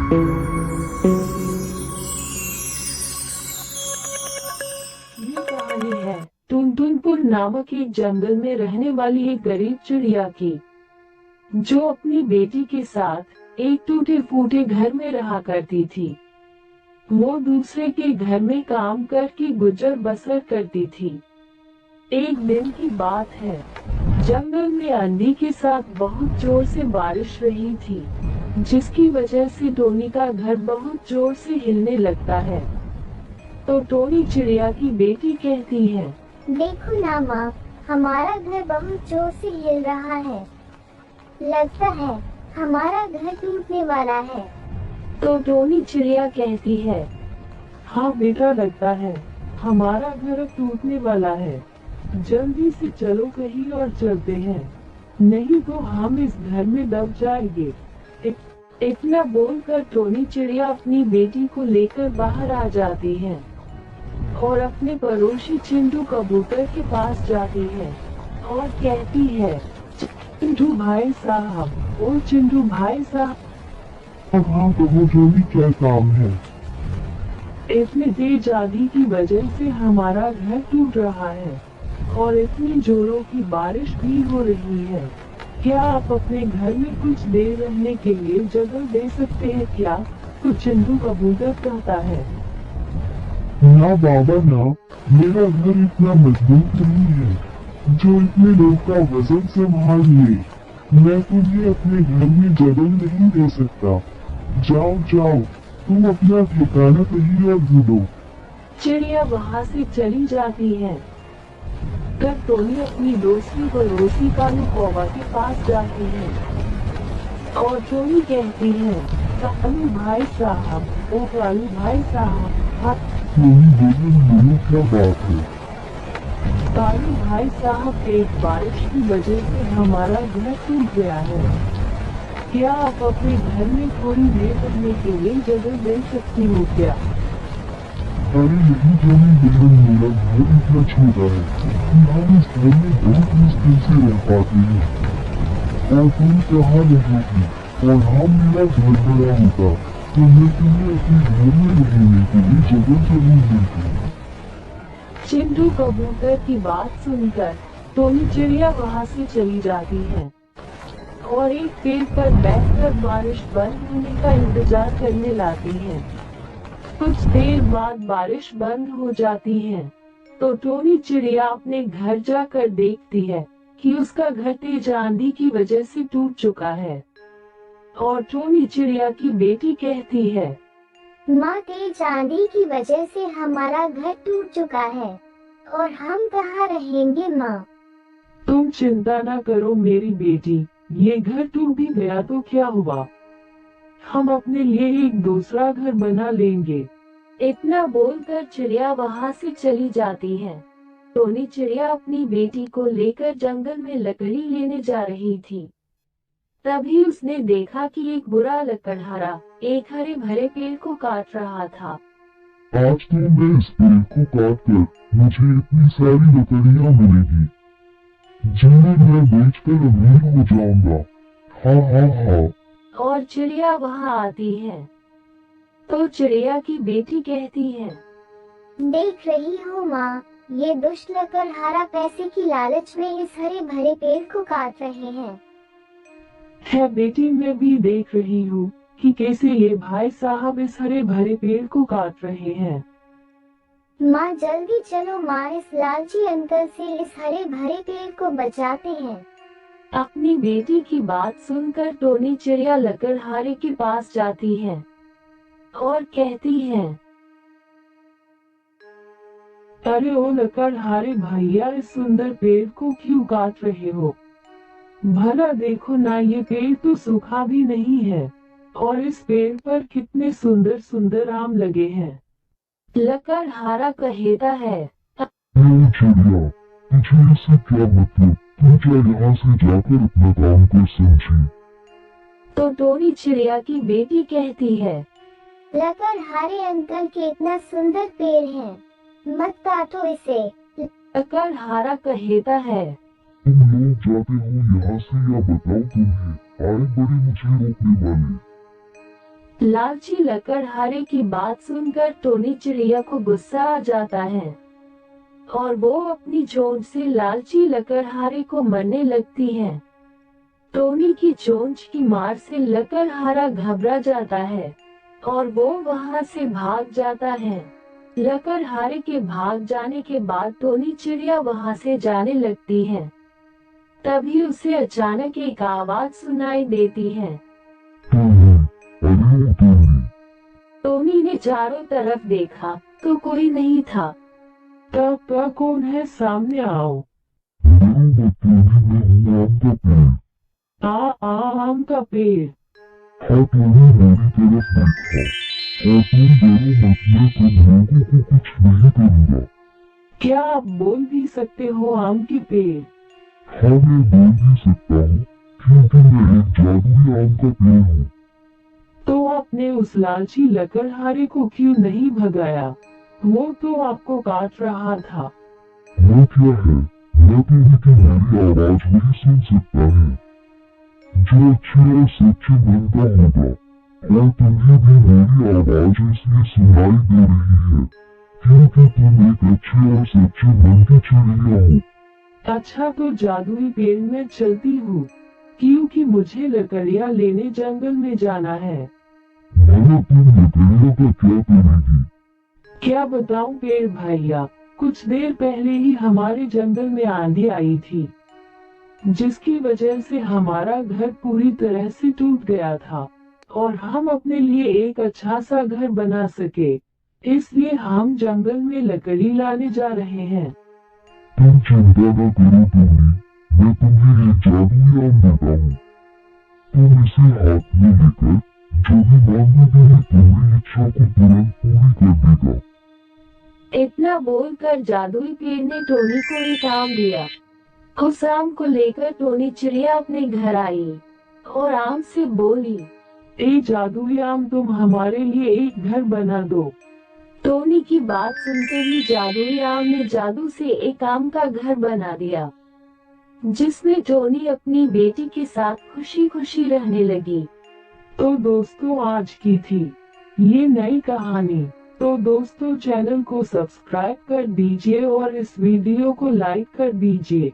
ये कहानी है टुनटुनपुर नामक एक जंगल में रहने वाली एक गरीब चिड़िया की, जो अपनी बेटी के साथ एक टूटे फूटे घर में रहा करती थी। वो दूसरे के घर में काम करके गुजर बसर करती थी। एक दिन की बात है, जंगल में आंधी के साथ बहुत जोर से बारिश रही थी, जिसकी वजह से टोनी का घर बहुत जोर से हिलने लगता है। तो टोनी चिड़िया की बेटी कहती है, देखो ना माँ, हमारा घर बहुत जोर से हिल रहा है। लगता है हमारा घर टूटने वाला है। तो टोनी चिड़िया कहती है, हाँ बेटा, लगता है हमारा घर अब टूटने वाला है। जल्दी से चलो कहीं और चलते हैं, नहीं तो हम इस घर में दब जाएंगे। इतना बोलकर टोनी चिड़िया अपनी बेटी को लेकर बाहर आ जाती है और अपने पड़ोसी चिंटू कबूतर के पास जाती है और कहती है, चिंटू भाई साहब, ओ चिंटू भाई साहब। हाँ, तो वो टोनी, क्या काम है? इतनी तेज आंधी की वजह से हमारा घर टूट रहा है और इतनी जोरों की बारिश भी हो रही है। क्या आप अपने घर में कुछ देर रहने के लिए जगह दे सकते हैं क्या? तो चिंटू कबूतर कहता है, ना बाबा ना, मेरा घर इतना मजबूत नहीं है जो इतने लोग का वजन संभाल ले। मैं तुम्हें अपने घर में जगह नहीं दे सकता। जाओ जाओ, तुम अपना ठिकाना कहीं और ढूंढो। चिड़िया वहाँ से चली जाती है। तब टोनी अपनी दूसरी पड़ोसी कालू कौवा के पास जाती है और टोनी कहती है, कालू भाई साहब, ओ कालू भाई साहब। टोनी बोले, बोलो क्या बात है? कालू भाई साहब, तेज बारिश की वजह से हमारा घर टूट गया है। क्या आप अपने घर में थोड़ी देर रहने के लिए जगह दे सकती हो क्या? अरे नहीं टोनी बोले, मेरा घर इतना छोटा है कि हम इस घर में बहुत मुश्किल से रह पाते हैं। और तुम कहाँ रहोगी? और हम मेरा घर बड़ा होगा तो मैं तुम्हें अपने घर में रहने के लिए जगह जरूर देती। चिंटू कबूतर की बात सुनकर टोनी चिड़िया वहाँ से चली जाती है और एक पेड़ पर बैठकर बारिश बंद होने का इंतजार करने लगती है। कुछ देर बाद बारिश बंद हो जाती है तो टोनी चिड़िया अपने घर जाकर देखती है कि उसका घर तेज आंधी की वजह से टूट चुका है। और टोनी चिड़िया की बेटी कहती है, माँ, तेज आंधी की वजह से हमारा घर टूट चुका है और हम कहाँ रहेंगे माँ? तुम चिंता न करो मेरी बेटी, ये घर टूट भी गया तो क्या हुआ, हम अपने लिए एक दूसरा घर बना लेंगे। इतना बोलकर चिड़िया वहाँ से चली जाती है। टोनी चिड़िया अपनी बेटी को लेकर जंगल में लकड़ी लेने जा रही थी। तभी उसने देखा कि एक बुरा लकड़हारा एक हरे भरे पेड़ को काट रहा था। आज तो मैं इस पेड़ को काट कर मुझे इतनी सारी लकड़ियाँ मिलेगी जिन्हें मैं बेचकर अमीर हो जाऊंगा। हाँ हाँ हाँ। और चिड़िया वहाँ आती है तो चिड़िया की बेटी कहती है, देख रही हो माँ, ये दुष्ट लकड़हारा पैसे की लालच में इस हरे भरे पेड़ को काट रहे हैं। है बेटी, मैं भी देख रही हूँ कि कैसे ये भाई साहब इस हरे भरे पेड़ को काट रहे हैं। माँ जल्दी चलो माँ, इस लालची अंकल से इस हरे भरे पेड़ को बचाते हैं। अपनी बेटी की बात सुनकर टोनी चिड़िया लकड़हारे के पास जाती है और कहती है, अरे ओ लकड़हारे भैया, इस सुंदर पेड़ को क्यों काट रहे हो? भला देखो ना, ये पेड़ तो सूखा भी नहीं है और इस पेड़ पर कितने सुंदर सुंदर आम लगे हैं। लकड़हारा कहता है, क्यों चिड़िया, तुझे इससे क्या मतलब? तू क्या यहाँ से जाकर अपना काम कर समझी? तो टोनी चिड़िया की बेटी कहती है, लकड़हारे अंकल के इतना सुंदर पेड़ है, मत काटो इसे। लकड़हारा कहता है, तुम लोग जाते हो यहाँ से या बताओ तुम्हें आए बड़े मुझे रोकने वाले। लालची लकड़हारे की बात सुनकर टोनी चिड़िया को गुस्सा आ जाता है और वो अपनी चोंच से लालची लकड़हारे को मारने लगती है। टोनी की चोंच की मार से लकड़हारा घबरा जाता है और वो वहां से भाग जाता है। लकड़हारे के भाग जाने के बाद टोनी चिड़िया वहां से जाने लगती है। तभी उसे अचानक एक आवाज सुनाई देती है। अरे टोनी, टोनी ने चारों तरफ देखा तो कोई नहीं था। तब कौन है, सामने आओ। मैं टोनी, मैं हूँ आम का पेड़। आम का पेड़। हाँ टोनी, मेरी तरफ देखा और तुम डरो मत, मैं तुम लोगों को कुछ नहीं करूँगा। क्या आप बोल भी सकते हो, आम की पेड़? हाँ मैं बोल भी सकता हूँ क्योंकि मैं एक जादुई आम का पेड़ हूँ। तो आपने उस लालची लकड़हारे को क्यों नहीं भगाया? वो तो आपको काट रहा था। वो क्या है, मैं तो ही कि मेरी आवाज वही सुन सकता है जो अच्छे और सच्चे मन का होगा, और तुम्हें भी मेरी आवाज इसलिए सुनाई दे रही है क्योंकि तुम एक अच्छे और सच्चे मन की चिड़िया हो। अच्छा, तो जादुई पेड़ में चलती हूँ क्योंकि मुझे लकड़ियाँ लेने जंगल में जाना है। भला तुम लकड़ियों का क्या करेगी? क्या बताऊं पेड़ भैया, कुछ देर पहले ही हमारे जंगल में आंधी आई थी जिसकी वजह से हमारा घर पूरी तरह से टूट गया था और हम अपने लिए एक अच्छा सा घर बना सके, इसलिए हम जंगल में लकड़ी लाने जा रहे हैं। तुम चिंता न करो टोनी, मैं तुम्हें एक जादुई आम देता हूँ। तुम इसे हाथ में लेकर जो भी मांगोगे मैं तुम्हारी इच्छा को तुरंत पूरी कर देगा। इतना बोलकर जादुई पेड़ ने टोनी को एक आम दिया। उस आम को लेकर टोनी चिड़िया अपने घर आई और आम से बोली, ए जादुई आम, तुम हमारे लिए एक घर बना दो। टोनी की बात सुनते ही जादुई आम ने जादू से एक आम का घर बना दिया जिसमें टोनी अपनी बेटी के साथ खुशी खुशी रहने लगी। तो दोस्तों, आज की थी ये नई कहानी। तो दोस्तों, चैनल को सब्सक्राइब कर दीजिए और इस वीडियो को लाइक कर दीजिए।